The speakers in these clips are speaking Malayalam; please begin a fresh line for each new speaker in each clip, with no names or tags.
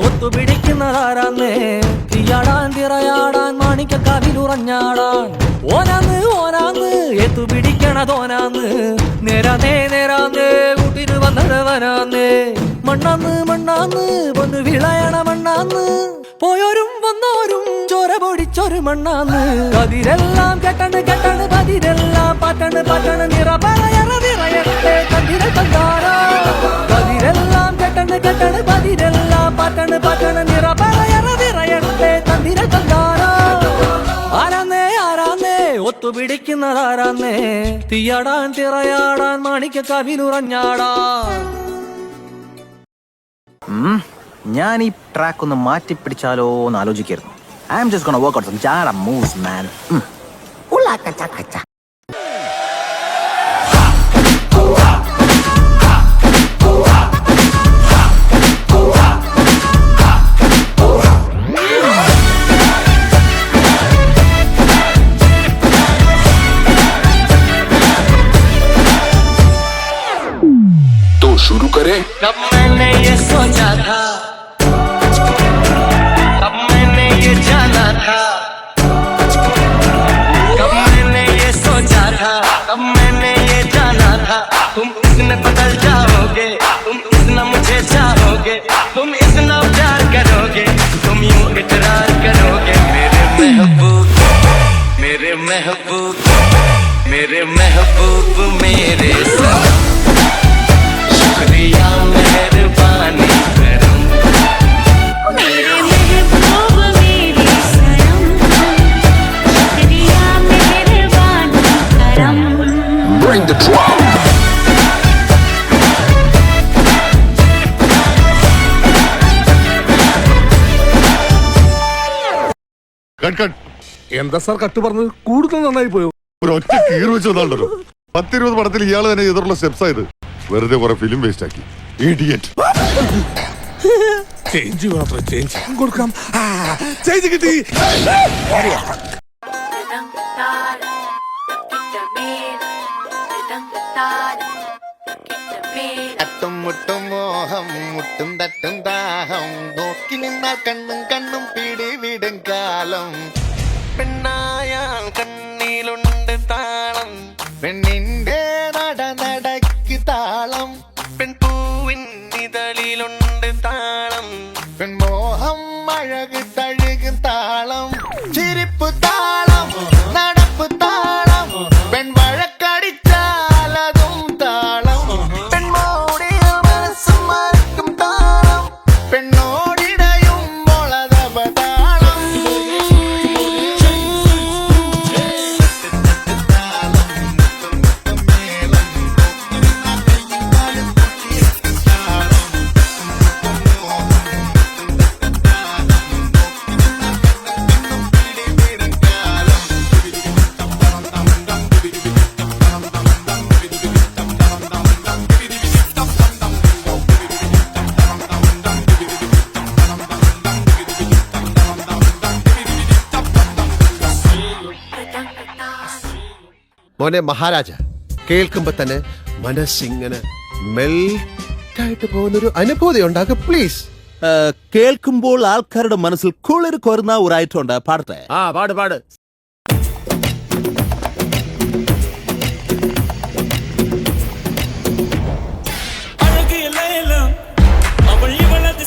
ഒത്തുപിടിക്കുന്നതാരാന്നേ തീയാടാൻ തിറയാടാൻ മാണിക്കക്കാവിലുറഞ്ഞാടാൻ ഓനാന്ന് ഓനാന്ന് എത്തുപിടിക്കണതോനാന്ന് നേരാന്നേ നേരാന്നേ കൂട്ടിന് വന്നതവനാന്നേ മണ്ണാന്ന് മണ്ണാന്ന് വന്ന് വിളയണ മണ്ണാന്ന് പോയോരും വന്നോരും ചോര പൊടിച്ചൊരു മണ്ണാന്ന് കതിരെല്ലാം കെട്ടണ് കെട്ടണ് പതിരെല്ലാം പാട്ടണ് പാട്ടണ് നിറ പറയണ നിറയട്ടെ കതിര കണ്ടാരാ കതിരെല്ലാം കെട്ടണ് കെട്ടണ് പതിരെല്ലാം പാട്ടണ് പാട്ടണ് നിറ പറയണ നിറയട്ടെ കതിര കണ്ടാരാ ആരാന്നേ ആരാന്നേ ഒത്തുപിടിക്കുന്നതാരാന്നേ തീയാടാൻ തിറയാടാൻ മാണിക്കക്കാവിലുറഞ്ഞാടാൻ.
ഞാൻ ഈ ട്രാക്ക് ഒന്ന് മാറ്റി പിടിച്ചാലോ എന്ന് ആലോചിക്കായിരുന്നു. I am just gonna work out some ജാഡ മൂവ്സ് മാൻ.
तो शुरू करें.
कब मैंने ये सोचा था, कब मैंने ये जाना था, कब मैंने ये सोचा था, कब मैंने ये जाना था. तुम इतने बदल जाओगे, तुम इतना मुझे चाहोगे, तुम इतना प्यार करोगे, तुम यूं इकरार करोगे. मेरे महबूब मेरे महबूब मेरे महबूब मेरे साथ शुक्रिया मेहरबानी करम.
मेरे महबूब मेरे सनम शुक्रिया मेहरबानी करम.
Bring the drum.
എന്താ സാർ കട്ട് പറഞ്ഞത്? കൂടുതൽ നന്നായി പോയോ?
ഒരു ഒറ്റ കീറ് വെച്ച് വന്നാണ്ടല്ലോ. 10-20 പടത്തിൽ ഇയാൾ തന്നെ എതിർള്ള സ്റ്റെപ്സ് ആയത്. വെറുതെ കുറെ ഫിലിം വേസ്റ്റ് ആക്കി. ഇഡിയറ്റ്.
ചേഞ്ച് മാത്രം ചേഞ്ച് കൊടുക്കാം. ചേഞ്ച് കിട്ടി.
തട്ടും മുട്ടും മോഹം മുട്ടും തട്ടും ദാഹം നോക്കി നിന്നാൽ കണ്ണും കണ്ണും പിടിവിടും കാലം. പെണ്ണായാൽ കണ്ണിലുണ്ട് താളം, പെണ്ണിന്റെ നടക്ക് താളം, പെൺപൂവിൻ ഇതളിലുണ്ട് താളം, പെൺമോഹം അഴക് തഴുകും താളം, ചിരിപ്പ് താളം, നടപ്പ് താളം, പെൺവഴക്കടിച്ചാൽ അതും താളം, പെൺമോടിയ മനസ്സും മറക്കും താളം, പെണ്ണോടിടയും മുളതപ താളം.
മോനെ മഹാരാജ, കേൾക്കുമ്പോ തന്നെ മനസ്സിങ്ങനെ മെൽറ്റായിട്ട് പോകുന്നൊരു അനുഭൂതി ഉണ്ടാകും. പ്ലീസ്.
കേൾക്കുമ്പോൾ ആൾക്കാരുടെ മനസ്സിൽ കുളിർ കൊരുന്ന ഒരു ഐറ്റം ഉണ്ട്. പാടത്തെ?
പാട് പാട്.
അവൾ ഇവളത്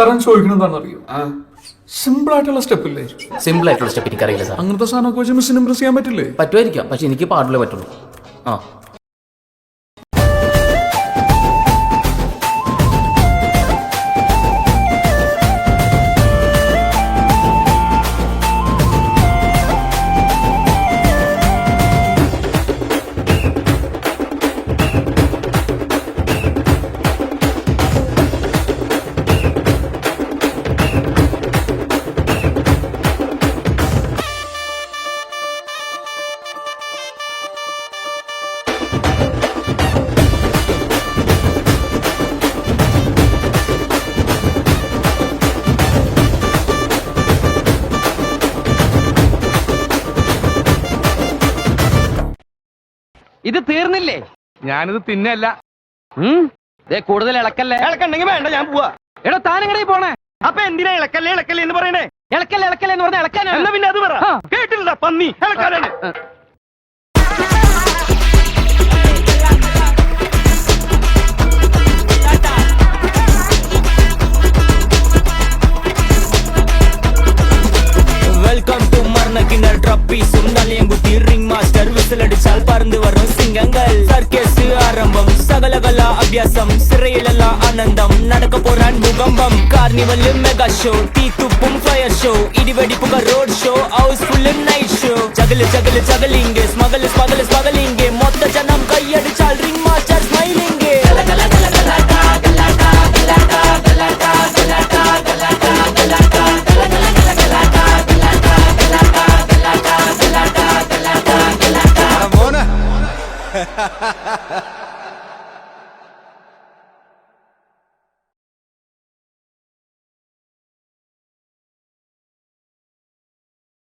സാറേ ചോദിക്കണം എന്താണെന്നറിയോ? സിമ്പിൾ ആയിട്ടുള്ള സ്റ്റെപ്പ് ഇല്ലേ?
സിമ്പിൾ ആയിട്ടുള്ള സ്റ്റെപ്പ് എനിക്കറിയില്ല സാർ.
അങ്ങനത്തെ സാധനമൊക്കെ വെച്ച് മിസ്സിന് ഇംപ്രസ് ചെയ്യാൻ പറ്റില്ലേ?
പറ്റുമായിരിക്കാം, പക്ഷെ എനിക്ക് പാടില്ലേ പറ്റുള്ളൂ. ആ
ഇത് തീർന്നില്ലേ? ഞാനിത് തിന്നല്ല. കൂടുതൽ ഇളക്കല്ലേ? ഇളക്കണ്ടെങ്കിൽ വേണ്ട, ഞാൻ പോവാ. എടാ താനെങ്ങനെ പോണേ? അപ്പൊ എന്തിനാ ഇളക്കല്ലേ ഇളക്കല്ലേ എന്ന് പറയണേ? ഇളക്കല്ലേ ഇളക്കല്ലേ എന്ന് പറഞ്ഞാൽ ഇളക്കാനാണ്. എന്നാ പിന്നെ അത് പറ. കേട്ടില്ല പന്നി, ഇളക്കാനാണ്. വെൽക്കം ടു മർണക്കിണർ ട്രപ്പീസും നലിയങ്കുത്തി റിംഗ് മാസ്റ്റർ വിസിലടിച്ചാൽ പറന്നു വരും സിംഗങ്ങൾ. സർക്കസ് ആരംഭം, സകലകല അഭ്യാസം, സിറയിലല്ല ആനന്ദം, നടക്ക പോരാൻ ഭൂകമ്പം. കാർണിവല് മെഗാ ഷോ, തീത്തുപ്പും ഫയർ ഷോ, ഇടിവെടിപ്പുക road show, housefull night show. Juggle juggle juggling, smuggle smuggle smuggling, മൊത്ത ജനം കൈയടിച്ചാൽ റിംഗ് മാസ്റ്റർ സ്മൈലിംഗ്.
മോനെ